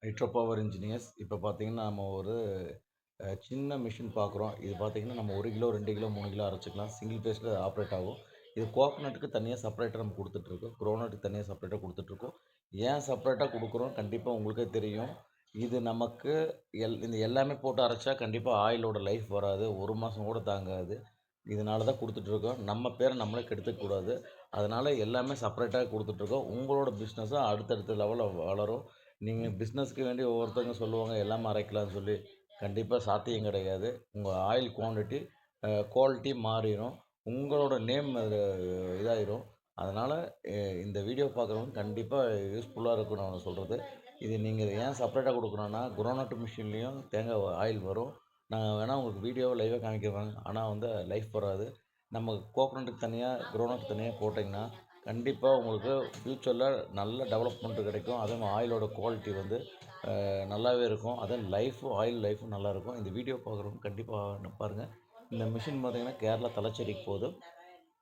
Hydro power engineers இப்போ பார்த்தீங்கன்னா, நம்ம ஒரு சின்ன மிஷின் பார்க்குறோம். இது பார்த்தீங்கன்னா, நம்ம 1 கிலோ, 2 கிலோ, 3 கிலோ அரைச்சுக்கலாம். சிங்கிள் ஃபேஸ்ல ஆப்ரேட் ஆகும். இது கோகனட்டுக்கு தனியா செப்பரேட்டா நம்ம குடுத்துட்டுருக்கோம். குரவுனட்டுக்கு தனியா செப்பரேட்டா குடுத்துட்டுருக்கோம். ஏன் செப்பரேட்டா குடுக்குறோம், கண்டிப்பா உங்களுக்கே தெரியும். இது நமக்கு இந்த எல்லாமே போட்டு அரைச்சா கண்டிப்பா ஆயிலோட லைஃப் வராது. 1 மாசம் கூட தாங்காது. இதனால தான் குடுத்துட்டுருக்கோம். நம்ம பேர நம்மளே கெடுத்துக்க கூடாது. அதனால எல்லாமே செப்பரேட்டா குடுத்துட்டுருக்கோம். உங்களோட பிசினஸும் அடுத்தடுத்த லெவல்ல வளரும். நீங்க பிசினஸ்க்கு வேண்டி ஒவ்வொருத்தவங்க சொல்லுவாங்க, எல்லாமே அரைக்கலாம்னு சொல்லி. கண்டிப்பா சாத்தியம் கிடையாது. உங்க ஆயில் குவான்டிட்டி, குவாலிட்டி மாறிரும். உங்களோட நேம் அதில இதாயிரும். அதனால எ இந்த வீடியோ பார்க்குறவங்க கண்டிப்பா யூஸ்ஃபுல்லா இருக்கும் நான் சொல்றது. இது நீங்க ஏன் செப்பரேட்டா குடுக்குறோம்னா, குரவுனட் மிஷின்லயும் தேங்காய் ஆயில் வரும். நான் வேணா உங்களுக்கு வீடியோவ லைவா காமிக்கிறேன். ஆனா வந்து லைஃப் வராது. நம்ம கோகனட்டுக்கு தனியா, குரவுனட் தனியா போட்டீங்கன்னா, கண்டிப்பா உங்களுக்கு ஃபியூச்சர்ல நல்ல டெவலப்மெண்ட் கிடைக்கும். அதுவும் ஆயிலோட குவாலிட்டி வந்து நல்லாவே இருக்கும். அதுவும் ஆயில் லைஃப்பும் நல்லாயிருக்கும். இந்த வீடியோ பார்க்குறவங்க கண்டிப்பா பாருங்க. இந்த மிஷின் பார்த்தீங்கன்னா, கேரளா தலச்சேரிக்கு போகுது.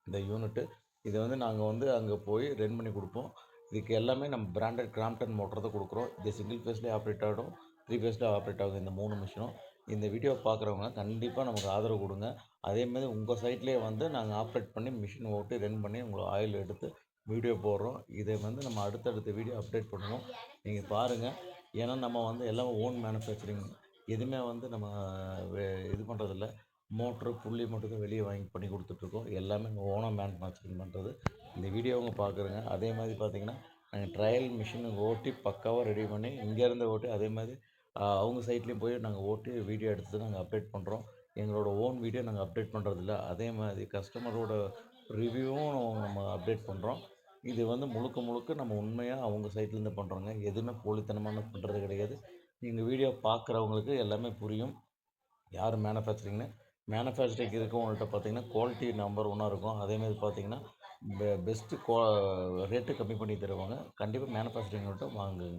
இந்த யூனிட்டு. இத வந்து நாங்க வந்து அங்க போய் ரெடி பண்ணி குடுப்போம். இதுக்கு எல்லாமே நம்ம பிராண்டட் கிராம்ப்டன் மோட்டார் தான் குடுக்குறோம். இது சிங்கிள் ஃபேஸ்லயும் ஆப்பரேட் ஆகும். 3 ஃபேஸ்லயும் ஆப்பரேட் ஆகும் இந்த 3 மிஷினும். இந்த வீடியோ பார்க்குறவங்க கண்டிப்பா நமக்கு ஆதரவு குடுங்க. அதேமாரி உங்க சைட்லயே வந்து நாங்க ஆப்பரேட் பண்ணி மிஷின் ஓட்டி ரன் பண்ணி உங்களுக்கு ஆயில் எடுத்து வீடியோ போடுறோம். இத வந்து நம்ம அடுத்தடுத்த வீடியோ அப்டேட் பண்ணுவோம். நீங்க பாருங்க. ஏன்னா நம்ம வந்து எல்லாம் ஓன் மேனுஃபேக்சரிங். எதுவுமே வந்து நம்ம வே இது பண்றதில்ல. மோட்ரு, புள்ளி மட்டும் தான் வெளிய வாங்கி பண்ணி குடுத்துட்ருக்கோம். எல்லாமே ஓனா மேனுஃபேக்சரிங் பண்ணுறது. இந்த வீடியோவும் பார்க்குறேங்க. அதே மாதிரி பார்த்தீங்கன்னா, நாங்க ட்ரையல் மிஷின் ஓட்டி பக்காவா ரெடி பண்ணி, இங்கேருந்து ஓட்டி அதே மாதிரி அவங்க சைட்லேயும் போய் நாங்க ஓட்டி வீடியோ எடுத்து நாங்க அப்டேட் பண்ணுறோம். எங்களோட ஓன் வீடியோ நாங்க அப்டேட் பண்ணுறதில்ல. அதே மாதிரி கஸ்டமரோட ரிவ்யூவும் நம்ம அப்டேட் பண்ணுறோம். இது வந்து முழுக்க முழுக்க நம்ம உண்மையா அவங்க சைட்லேருந்து பண்ணுறோங்க. எதுவுமே போலித்தனமான பண்ணுறது கிடையாது. எங்க வீடியோ பார்க்குறவங்களுக்கு எல்லாமே புரியும். யார் மேனுஃபேக்சரிங் இருக்கவங்கள்ட்ட பார்த்தீங்கன்னா, குவாலிட்டி நம்பர் ஒன்னா இருக்கும். அதேமாரி பார்த்தீங்கன்னா, பெஸ்ட்டு ரேட்டு கம்மி பண்ணி தருவாங்க. கண்டிப்பா மேனுஃபேக்சரிங்கிட்ட வாங்குங்க.